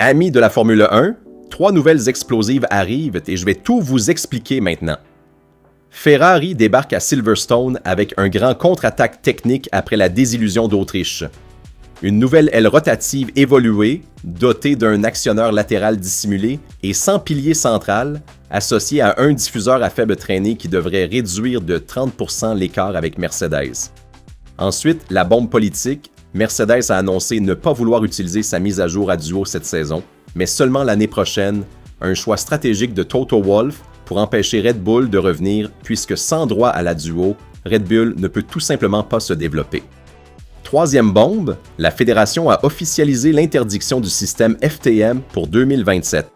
Amis de la Formule 1, 3 nouvelles explosives arrivent et je vais tout vous expliquer maintenant. Ferrari débarque à Silverstone avec un grand contre-attaque technique après la désillusion d'Autriche. Une nouvelle aile rotative évoluée, dotée d'un actionneur latéral dissimulé et sans pilier central, associé à un diffuseur à faible traînée qui devrait réduire de 30% l'écart avec Mercedes. Ensuite, la bombe politique, Mercedes a annoncé ne pas vouloir utiliser sa mise à jour à duo cette saison, mais seulement l'année prochaine, un choix stratégique de Toto Wolff pour empêcher Red Bull de revenir puisque sans droit à la duo, Red Bull ne peut tout simplement pas se développer. Troisième bombe, la fédération a officialisé l'interdiction du système FTM pour 2027.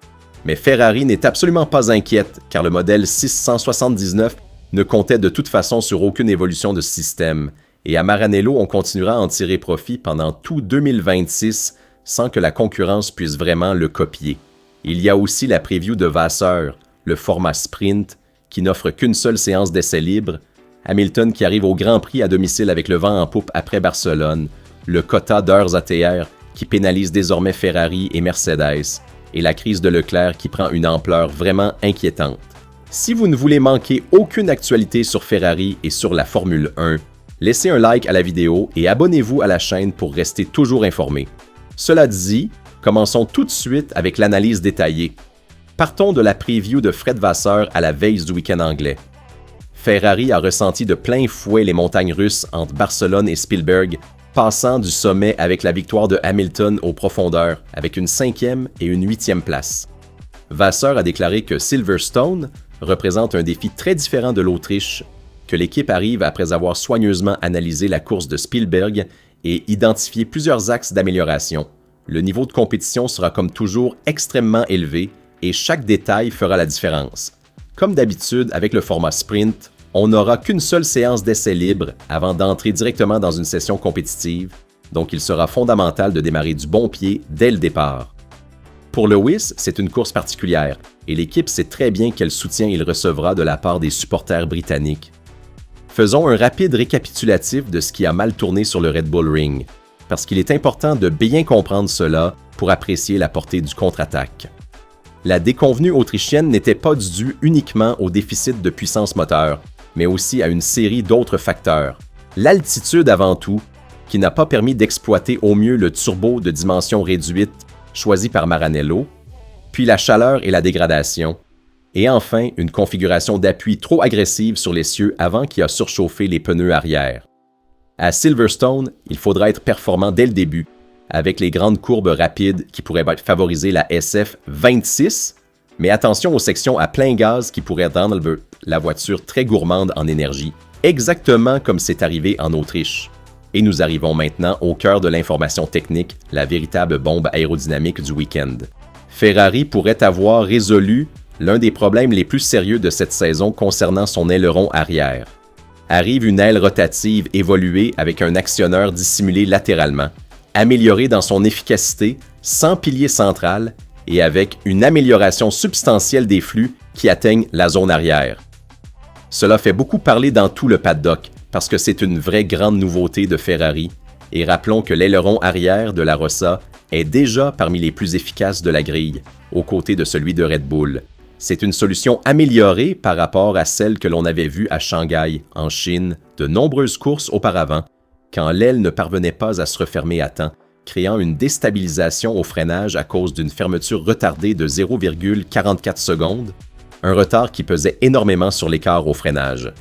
Mais Ferrari n'est absolument pas inquiète car le modèle 679 ne comptait de toute façon sur aucune évolution de ce système. Et à Maranello, on continuera à en tirer profit pendant tout 2026 sans que la concurrence puisse vraiment le copier. Il y a aussi la preview de Vasseur, le format sprint, qui n'offre qu'une seule séance d'essai libre, Hamilton qui arrive au Grand Prix à domicile avec le vent en poupe après Barcelone, le quota d'heures ATR qui pénalise désormais Ferrari et Mercedes, et la crise de Leclerc qui prend une ampleur vraiment inquiétante. Si vous ne voulez manquer aucune actualité sur Ferrari et sur la Formule 1, laissez un like à la vidéo et abonnez-vous à la chaîne pour rester toujours informé. Cela dit, commençons tout de suite avec l'analyse détaillée. Partons de la preview de Fred Vasseur à la veille du week-end anglais. Ferrari a ressenti de plein fouet les montagnes russes entre Barcelone et Spielberg, passant du sommet avec la victoire de Hamilton aux profondeurs, avec une 5e et une 8e place. Vasseur a déclaré que Silverstone représente un défi très différent de l'Autriche, que l'équipe arrive après avoir soigneusement analysé la course de Spielberg et identifié plusieurs axes d'amélioration. Le niveau de compétition sera comme toujours extrêmement élevé et chaque détail fera la différence. Comme d'habitude avec le format sprint, on n'aura qu'une seule séance d'essai libre avant d'entrer directement dans une session compétitive, donc il sera fondamental de démarrer du bon pied dès le départ. Pour Lewis, c'est une course particulière et l'équipe sait très bien quel soutien il recevra de la part des supporters britanniques. Faisons un rapide récapitulatif de ce qui a mal tourné sur le Red Bull Ring, parce qu'il est important de bien comprendre cela pour apprécier la portée du contre-attaque. La déconvenue autrichienne n'était pas due uniquement au déficit de puissance moteur, mais aussi à une série d'autres facteurs. L'altitude avant tout, qui n'a pas permis d'exploiter au mieux le turbo de dimension réduite choisi par Maranello, puis la chaleur et la dégradation, et enfin une configuration d'appui trop agressive sur l'essieu avant qui a surchauffé les pneus arrière. À Silverstone, il faudra être performant dès le début, avec les grandes courbes rapides qui pourraient favoriser la SF26, mais attention aux sections à plein gaz qui pourraient rendre la voiture très gourmande en énergie, exactement comme c'est arrivé en Autriche. Et nous arrivons maintenant au cœur de l'information technique, la véritable bombe aérodynamique du week-end. Ferrari pourrait avoir résolu l'un des problèmes les plus sérieux de cette saison concernant son aileron arrière. Arrive une aile rotative évoluée avec un actionneur dissimulé latéralement, améliorée dans son efficacité, sans pilier central et avec une amélioration substantielle des flux qui atteignent la zone arrière. Cela fait beaucoup parler dans tout le paddock parce que c'est une vraie grande nouveauté de Ferrari et rappelons que l'aileron arrière de la Rossa est déjà parmi les plus efficaces de la grille, aux côtés de celui de Red Bull. C'est une solution améliorée par rapport à celle que l'on avait vue à Shanghai, en Chine, de nombreuses courses auparavant, quand l'aile ne parvenait pas à se refermer à temps, créant une déstabilisation au freinage à cause d'une fermeture retardée de 0,44 secondes, un retard qui pesait énormément sur l'écart au freinage.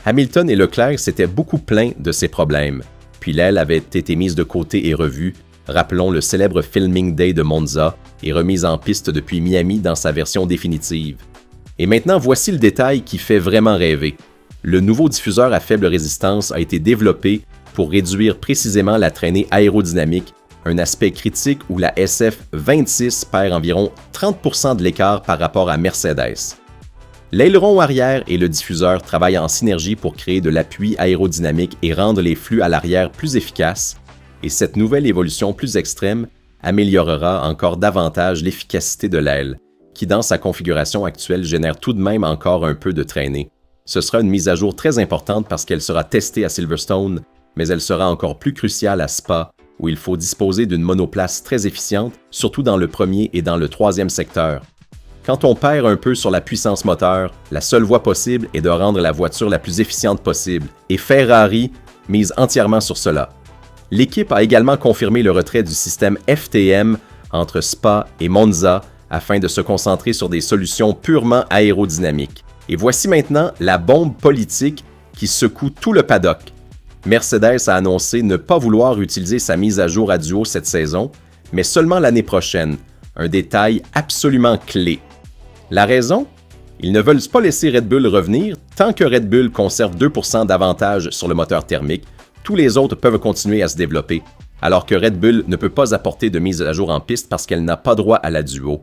Hamilton et Leclerc s'étaient beaucoup plaints de ces problèmes, puis l'aile avait été mise de côté et revue, rappelons le célèbre Filming Day de Monza et remise en piste depuis Miami dans sa version définitive. Et maintenant, voici le détail qui fait vraiment rêver. Le nouveau diffuseur à faible résistance a été développé pour réduire précisément la traînée aérodynamique, un aspect critique où la SF26 perd environ 30% de l'écart par rapport à Mercedes. L'aileron arrière et le diffuseur travaillent en synergie pour créer de l'appui aérodynamique et rendre les flux à l'arrière plus efficaces, et cette nouvelle évolution plus extrême améliorera encore davantage l'efficacité de l'aile, qui dans sa configuration actuelle génère tout de même encore un peu de traînée. Ce sera une mise à jour très importante parce qu'elle sera testée à Silverstone, mais elle sera encore plus cruciale à Spa, où il faut disposer d'une monoplace très efficiente, surtout dans le premier et dans le troisième secteur. Quand on perd un peu sur la puissance moteur, la seule voie possible est de rendre la voiture la plus efficiente possible, et Ferrari mise entièrement sur cela. L'équipe a également confirmé le retrait du système FTM entre Spa et Monza afin de se concentrer sur des solutions purement aérodynamiques. Et voici maintenant la bombe politique qui secoue tout le paddock. Mercedes a annoncé ne pas vouloir utiliser sa mise à jour à duo cette saison, mais seulement l'année prochaine, un détail absolument clé. La raison? Ils ne veulent pas laisser Red Bull revenir tant que Red Bull conserve 2% d'avantage sur le moteur thermique. Tous les autres peuvent continuer à se développer, alors que Red Bull ne peut pas apporter de mise à jour en piste parce qu'elle n'a pas droit à la duo.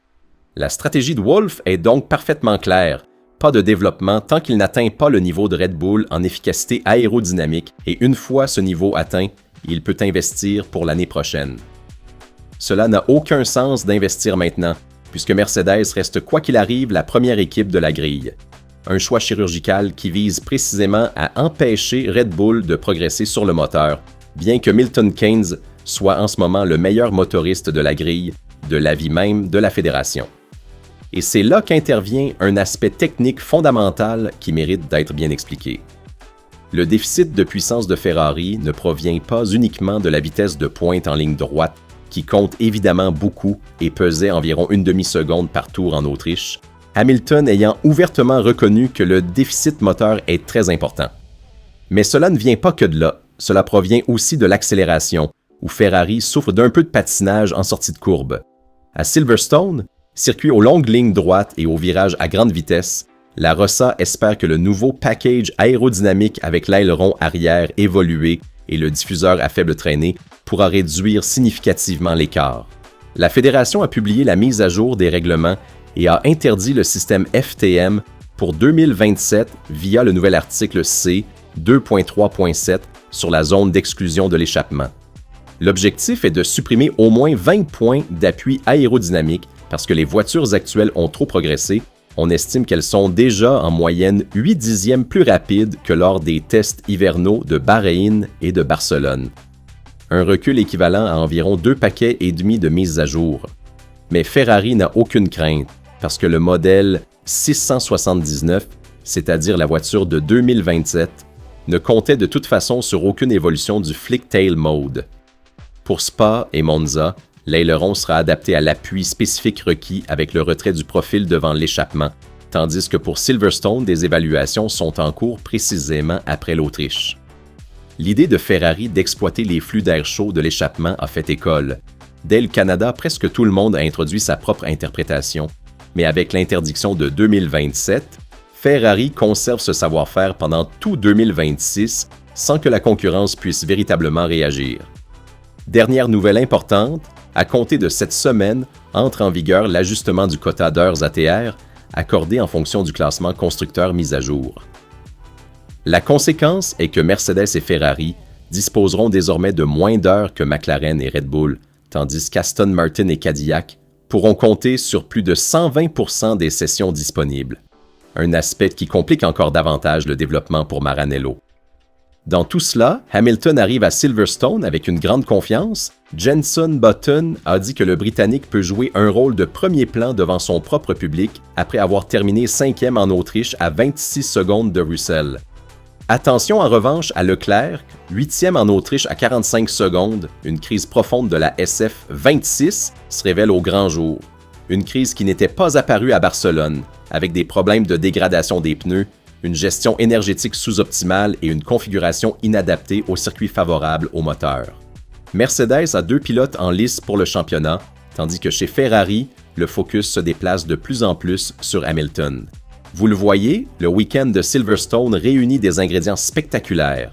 La stratégie de Wolff est donc parfaitement claire. Pas de développement tant qu'il n'atteint pas le niveau de Red Bull en efficacité aérodynamique et une fois ce niveau atteint, il peut investir pour l'année prochaine. Cela n'a aucun sens d'investir maintenant, puisque Mercedes reste quoi qu'il arrive la première équipe de la grille. Un choix chirurgical qui vise précisément à empêcher Red Bull de progresser sur le moteur, bien que Milton Keynes soit en ce moment le meilleur motoriste de la grille, de l'avis même de la fédération. Et c'est là qu'intervient un aspect technique fondamental qui mérite d'être bien expliqué. Le déficit de puissance de Ferrari ne provient pas uniquement de la vitesse de pointe en ligne droite, qui compte évidemment beaucoup et pesait environ une demi-seconde par tour en Autriche, Hamilton ayant ouvertement reconnu que le déficit moteur est très important. Mais cela ne vient pas que de là, cela provient aussi de l'accélération, où Ferrari souffre d'un peu de patinage en sortie de courbe. À Silverstone, circuit aux longues lignes droites et aux virages à grande vitesse, la Rossa espère que le nouveau package aérodynamique avec l'aileron arrière évolué et le diffuseur à faible traînée pourra réduire significativement l'écart. La fédération a publié la mise à jour des règlements et a interdit le système FTM pour 2027 via le nouvel article C 2.3.7 sur la zone d'exclusion de l'échappement. L'objectif est de supprimer au moins 20 points d'appui aérodynamique parce que les voitures actuelles ont trop progressé. On estime qu'elles sont déjà en moyenne 8 dixièmes plus rapides que lors des tests hivernaux de Bahreïn et de Barcelone. Un recul équivalent à environ 2 paquets et demi de mises à jour. Mais Ferrari n'a aucune crainte parce que le modèle 679, c'est-à-dire la voiture de 2027, ne comptait de toute façon sur aucune évolution du Flick Tail Mode. Pour Spa et Monza, l'aileron sera adapté à l'appui spécifique requis avec le retrait du profil devant l'échappement, tandis que pour Silverstone, des évaluations sont en cours précisément après l'Autriche. L'idée de Ferrari d'exploiter les flux d'air chaud de l'échappement a fait école. Dès le Canada, presque tout le monde a introduit sa propre interprétation, mais avec l'interdiction de 2027, Ferrari conserve ce savoir-faire pendant tout 2026 sans que la concurrence puisse véritablement réagir. Dernière nouvelle importante, à compter de cette semaine, entre en vigueur l'ajustement du quota d'heures ATR accordé en fonction du classement constructeur mis à jour. La conséquence est que Mercedes et Ferrari disposeront désormais de moins d'heures que McLaren et Red Bull, tandis qu'Aston Martin et Cadillac pourront compter sur plus de 120% des sessions disponibles. Un aspect qui complique encore davantage le développement pour Maranello. Dans tout cela, Hamilton arrive à Silverstone avec une grande confiance. Jenson Button a dit que le Britannique peut jouer un rôle de premier plan devant son propre public après avoir terminé 5e en Autriche à 26 secondes de Russell. Attention en revanche à Leclerc, 8e en Autriche à 45 secondes, une crise profonde de la SF26 se révèle au grand jour. Une crise qui n'était pas apparue à Barcelone, avec des problèmes de dégradation des pneus, une gestion énergétique sous-optimale et une configuration inadaptée au circuit favorable au moteur. Mercedes a 2 pilotes en lice pour le championnat, tandis que chez Ferrari, le focus se déplace de plus en plus sur Hamilton. Vous le voyez, le week-end de Silverstone réunit des ingrédients spectaculaires.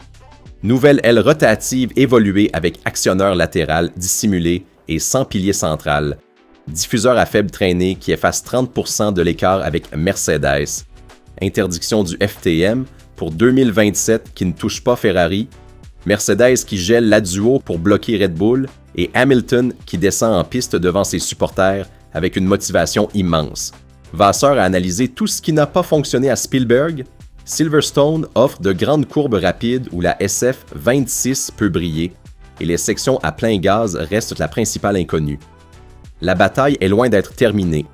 Nouvelle aile rotative évoluée avec actionneur latéral dissimulé et sans pilier central. Diffuseur à faible traînée qui efface 30% de l'écart avec Mercedes. Interdiction du FTM pour 2027 qui ne touche pas Ferrari. Mercedes qui gèle la duo pour bloquer Red Bull et Hamilton qui descend en piste devant ses supporters avec une motivation immense. Vasseur a analysé tout ce qui n'a pas fonctionné à Spielberg. Silverstone offre de grandes courbes rapides où la SF26 peut briller. et les sections à plein gaz restent la principale inconnue. La bataille est loin d'être terminée.